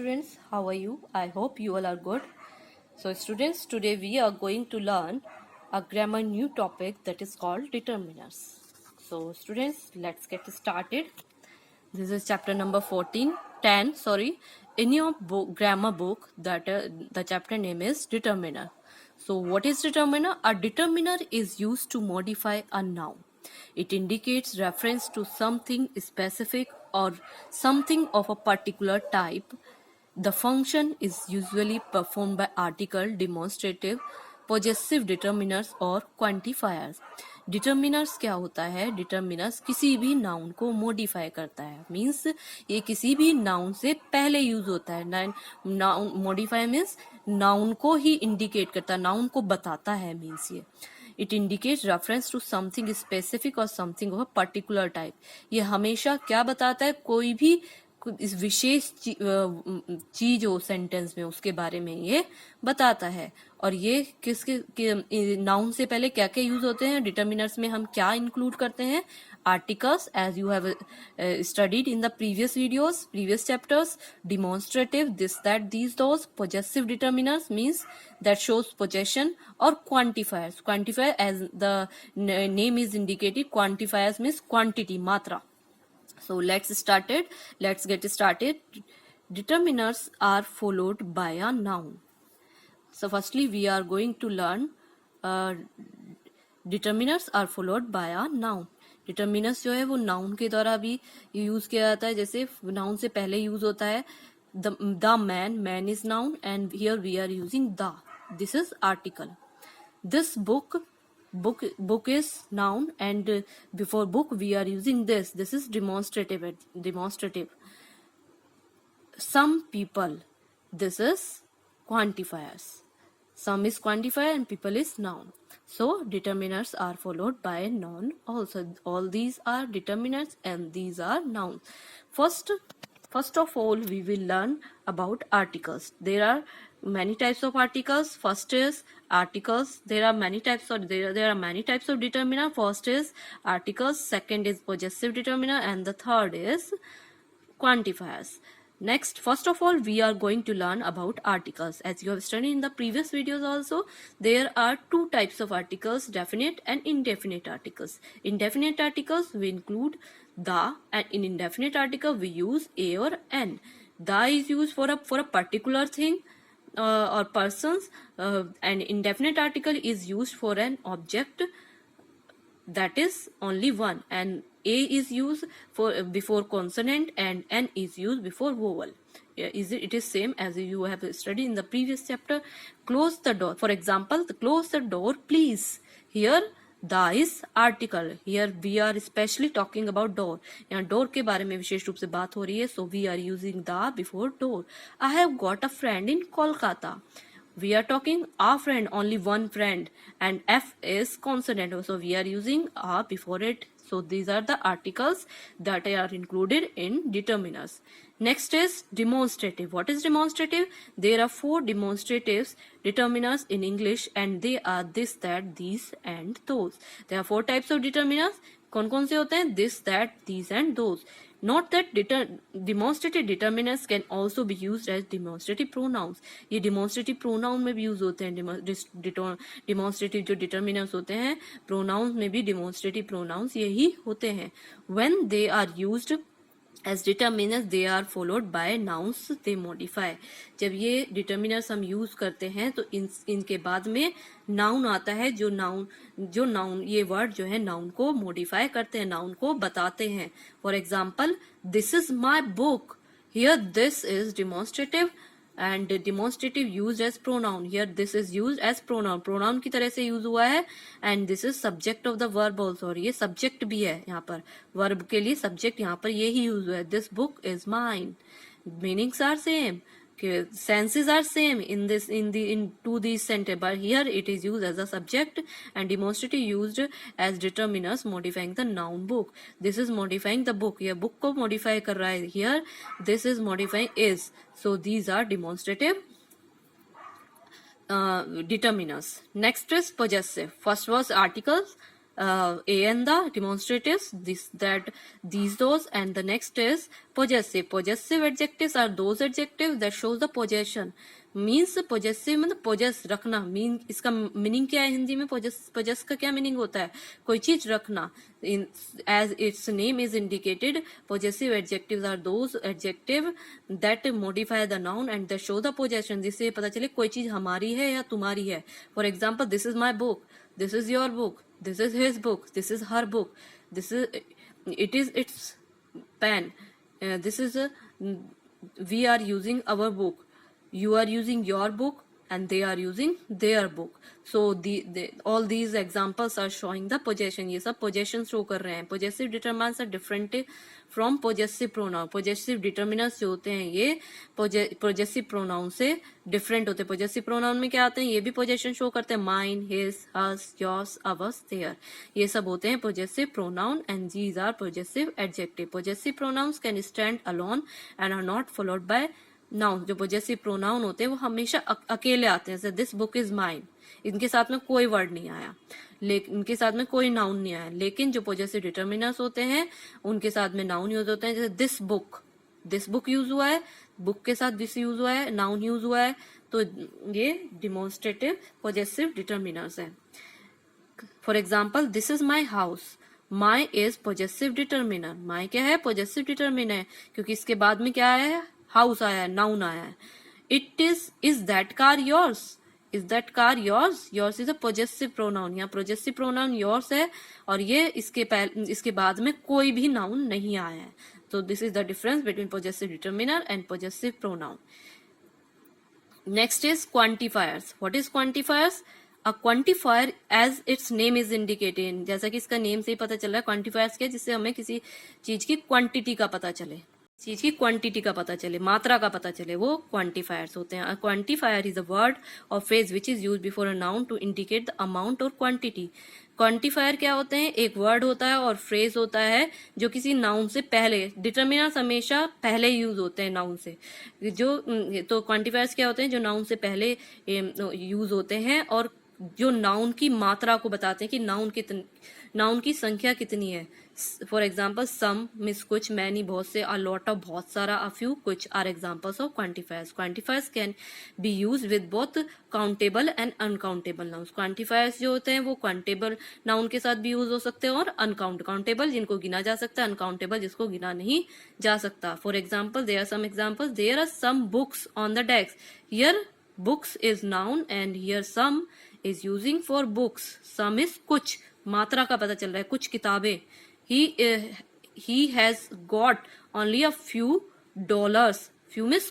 students, how are you? I hope you all are good. So students, today we are going to learn a grammar new topic that is called determiners. So students, let's get started. This is chapter number 10, in your grammar book that the chapter name is determiner. So what is determiner? A determiner is used to modify a noun. It indicates reference to something specific or something of a particular type. The function is usually performed by article, demonstrative, possessive determiners और quantifiers. Determiners क्या होता है? Determiners किसी भी noun को modify करता है, means ये किसी भी नाउन से पहले यूज होता है. नाउन मॉडिफाई मीन्स नाउन को ही इंडिकेट करता है, नाउन को बताता है, मीन्स ये it indicate reference to something specific or something of a particular type. ये हमेशा क्या बताता है? कोई भी इस विशेष चीज हो सेंटेंस में, उसके बारे में ये बताता है. और ये किसके नाउन से पहले क्या क्या यूज होते हैं? डिटर्मिनर्स में हम क्या इंक्लूड करते हैं? Articles, as you have studied in the previous videos, previous chapters. Demonstrative, this that these those. Possessive determiners means that shows possession, or quantifiers. Quantifier, as the name is indicated, quantifiers means quantity, matra. So let's get started. Determiners are followed by a noun. So firstly we are going to learn determiners are followed by a noun. Determiners जो है वो noun के द्वारा भी use किया जाता है. जैसे नाउन से पहले यूज होता है the man is noun, and here we are using the. This is article. This book is noun, and before book we are using this. This is demonstrative. Some people, this is quantifiers. Some is quantifier and people is noun. So determiners are followed by noun also. All these are determiners and these are nouns. First of all, we will learn about articles. There are many types of articles. First is articles. There are many types of determiner. First is articles, second is possessive determiner, and the third is quantifiers. Next, first of all, we are going to learn about articles. As you have studied in the previous videos also, there are two types of articles, definite and indefinite articles. Indefinite articles we include the, and in indefinite article we use a or an. The is used for a particular thing or persons, and indefinite article is used for an object that is only one, and a is used for before consonant and n is used before vowel. It is same as you have studied in the previous chapter. Close the door, for example, close the door please. Here the is article. Here we are especially talking about door. यहाँ door के बारे में विशेष रूप से बात हो रही है, so we are using the before door. I have got a friend in Kolkata. We are talking a friend, only one friend, and F is consonant, so we are using a before it. So these are the articles that are included in determiners. Next is demonstrative. What is demonstrative? There are 4 demonstratives determiners in English, and they are this, that, these, and those. There are 4 types of determiners. कौन कौन से होते हैं? This, that, these, and those. Note that demonstrative determiners can also be used as demonstrative pronouns. ये demonstrative pronoun में भी use होते हैं. Demonstrative जो determiners होते हैं, pronouns में भी demonstrative pronouns यही होते हैं. When they are used as determiners, they are followed by nouns they modify. जब ये determiners हम use करते हैं तो इनके बाद में noun आता है. जो noun ये word जो है noun को modify करते हैं, noun को बताते हैं. For example, this is my book. Here this is demonstrative, and demonstrative used as pronoun. Here this is used as pronoun की तरह से यूज हुआ है, and this is subject of the verb also. और ये subject भी है यहाँ पर, verb के लिए subject यहाँ पर यही यूज हुआ है. This book is mine. Meanings are same, senses are same in to these sentence, but here it is used as a subject, and demonstrative used as determiners modifying the noun book. This is modifying the book. ये book को modify कर रहा है. Here this is modifying is. So these are demonstrative determiners. Next is possessive. First was articles, A and the demonstratives, this, that, these, those, and the next is possessive. Possessive adjectives are those adjectives that shows the possession. Means possessive मतलब poses रखना, mean इसका meaning क्या है हिंदी में? Poses का क्या meaning होता है? कोई चीज रखना. As its name is indicated, possessive adjectives are those adjective that modify the noun and that show the possession, जिससे पता चले कोई चीज हमारी है या तुम्हारी है. For example, this is my book, this is your book, this is his book, this is her book, this is, it is its pen, this is we are using our book, you are using your book, and they are using their book. So all these examples are showing the possession. ये सब possession show कर रहे हैं. Possessive determinants are different from possessive pronoun. Possessive determinants जो होते हैं ये possessive pronoun से different होते हैं. Possessive pronoun में क्या आते हैं? ये भी possession show करते हैं. Mine, his, us, yours, ours, their. ये सब होते हैं possessive pronoun and these are possessive adjective. Possessive pronouns can stand alone and are not followed by noun. जो पोजेसिव प्रोनाउन होते हैं वो हमेशा अकेले आते हैं. जैसे दिस बुक इज माइन, इनके साथ में कोई वर्ड नहीं आया, लेकिन इनके साथ में कोई नाउन नहीं आया. लेकिन जो पोजेसिव डिटर्मिनर्स होते हैं उनके साथ में नाउन यूज होते हैं. जैसे दिस बुक यूज हुआ है, बुक के साथ दिस यूज हुआ है, नाउन यूज हुआ है, तो ये डिमोन्स्ट्रेटिव पोजेसिव डिटर्मिनर्स है. For example, this is my house, my is possessive determiner. My क्या है? पोजेसिव डिटर्मिनर है, क्योंकि इसके बाद में क्या है? हाउस आया है, नाउन आया है. It is that car yours, is that car yours, yours is a possessive pronoun. यहाँ पोजेसिव प्रोनाउन योर्स है और ये इसके बाद में कोई भी नाउन नहीं आया है. तो this is the difference between possessive determiner and possessive pronoun. Next is quantifiers. What is quantifiers? A quantifier as its name is indicated, जैसा कि इसका नेम से ही पता चल रहा है क्वांटिफायर्स क्या, जिससे हमें किसी चीज की क्वांटिटी का पता चले, चीज की क्वांटिटी का पता चले, मात्रा का पता चले, वो क्वांटिफायर्स होते हैं. क्वांटिफायर इज अ वर्ड और phrase which is use before a noun to indicate the amount और क्वांटिटी. क्वांटिफायर क्या होते हैं? एक वर्ड होता है और फ्रेज होता है जो किसी नाउन से पहले, डिटर्मिनर्स हमेशा पहले यूज होते हैं नाउन से. जो तो क्वांटिफायर्स क्या होते हैं? जो नाउन से पहले यूज होते हैं और जो नाउन की मात्रा को बताते हैं कि नाउन की संख्या कितनी है. फॉर एग्जाम्पल, सम मीन्स कुछ, मैनी बहुत से, अ लॉट ऑफ बहुत सारा, अ फ्यू कुछ are examples of quantifiers. Quantifiers can be use with both countable and uncountable nouns. Quantifiers जो होते हैं वो काउंटेबल नाउन के साथ भी यूज हो सकते हैं और काउंटेबल जिनको गिना जा सकता है, अनकाउंटेबल जिसको गिना नहीं जा सकता. For example, there are some examples. There are some books on the desk. Here books is noun and here some is using for books. Some is कुछ, मात्रा का पता चल रहा है, कुछ किताबें. he has got only a few dollars. few means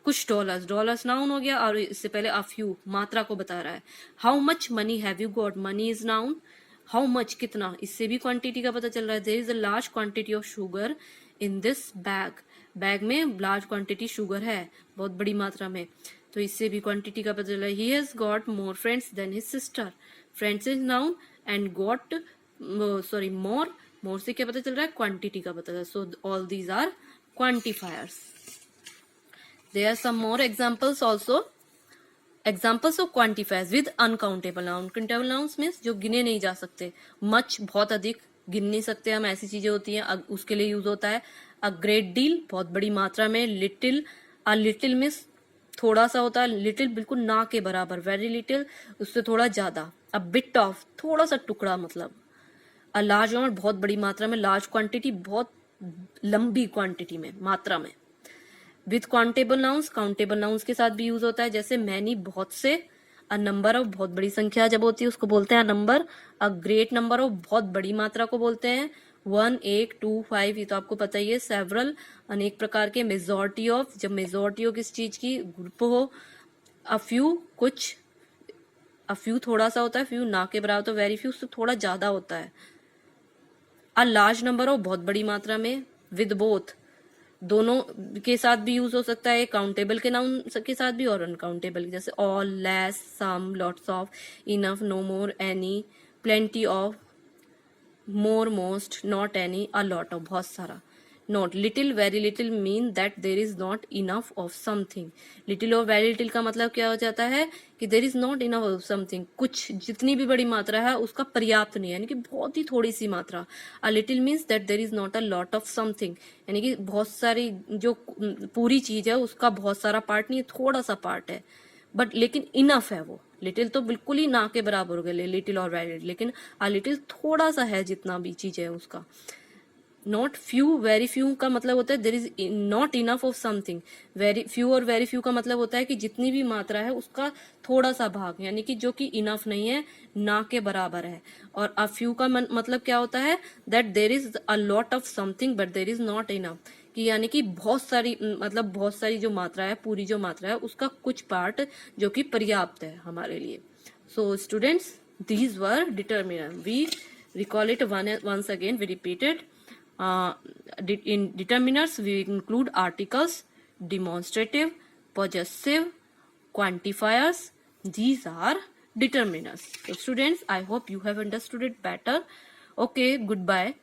कुछ डॉलर्स नाउन हो गया और इससे पहले a few मात्रा को बता रहा है. how much money have you got? money is noun. how much कितना, इससे भी क्वांटिटी का पता चल रहा है. there is a large quantity of sugar in this bag. Bag में लार्ज क्वांटिटी शुगर है, बहुत बड़ी मात्रा में, तो इससे भी क्वांटिटी का पता चल रहा है. he has got more friends than his sister. friends is noun and got मोर से क्या पता चल रहा है? क्वांटिटी का पता चल रहा है. So all these are quantifiers. There are some more examples also. Examples of quantifiers with uncountable noun. Countable nouns means जो गिने नहीं जा सकते. मच बहुत अधिक, गिन नहीं सकते हम, ऐसी चीजें होती हैं, उसके लिए यूज होता है. अ ग्रेट डील बहुत बड़ी मात्रा में. लिटिल, अ लिटिल मींस थोड़ा सा होता है. लिटिल बिल्कुल ना के बराबर, वेरी लिटिल उससे थोड़ा ज्यादा. अ बिट ऑफ थोड़ा सा टुकड़ा मतलब. अ लार्ज अमाउंट बहुत बड़ी मात्रा में. लार्ज क्वांटिटी बहुत लंबी क्वांटिटी में, मात्रा में. With countable nouns, countable nouns के साथ भी यूज होता है. जैसे मैनी बहुत से. अ नंबर ऑफ बहुत बड़ी संख्या जब होती है उसको बोलते हैं number. A great number of बहुत बड़ी मात्रा को बोलते हैं. 1, 1, 2, 5 ये तो आपको पता ही है. सेवरल अनेक प्रकार के. मेजोरिटी ऑफ, जब मेजोरिटी हो किस चीज की, ग्रुप हो. अ फ्यू कुछ. अ फ्यू थोड़ा सा होता है, फ्यू ना के बराबर, तो वेरी फ्यू से थोड़ा ज्यादा होता है. अ लार्ज नंबर हो बहुत बड़ी मात्रा में. विद बोथ दोनों के साथ भी यूज हो सकता है. काउंटेबल के नाउन के साथ भी और अनकाउंटेबल, जैसे all, less, some, lots of, enough, no more, any, plenty of, more, most, not any, a lot of बहुत सारा. Not, little very little mean that there is not enough of something. Little और very little का मतलब क्या हो जाता है कि there is not enough of something, कुछ जितनी भी बड़ी मात्रा है उसका पर्याप्त नहीं है, यानी कि बहुत ही थोड़ी सी मात्रा। A little means that there is not a lot of something, यानी कि बहुत सारी जो पूरी चीज है उसका बहुत सारा पार्ट नहीं है, थोड़ा सा पार्ट है, बट लेकिन इनफ है वो। लिटिल तो बिल्कुल ही ना के बराबर हो गए लिटिल और वेरी, लेकिन अ लिटिल थोड़ा सा है जितना भी चीज है उसका। नॉट फ्यू, वेरी फ्यू का मतलब होता है देर is not enough of something. Very few और वेरी फ्यू का मतलब होता है कि जितनी भी मात्रा है उसका थोड़ा सा भाग, यानी कि जो कि इनफ नहीं है, ना के बराबर है। और अ फ्यू का मतलब क्या होता है, that there is a lot of something but there is not enough, कि यानी कि बहुत सारी, मतलब बहुत सारी जो मात्रा है, पूरी जो मात्रा है उसका कुछ पार्ट जो कि पर्याप्त है हमारे लिए। So students, these were determinant. We recall it once again, we repeated. In determinants, we include articles, demonstrative, possessive, quantifiers. These are determinants. So students, I hope you have understood it better. Okay, goodbye.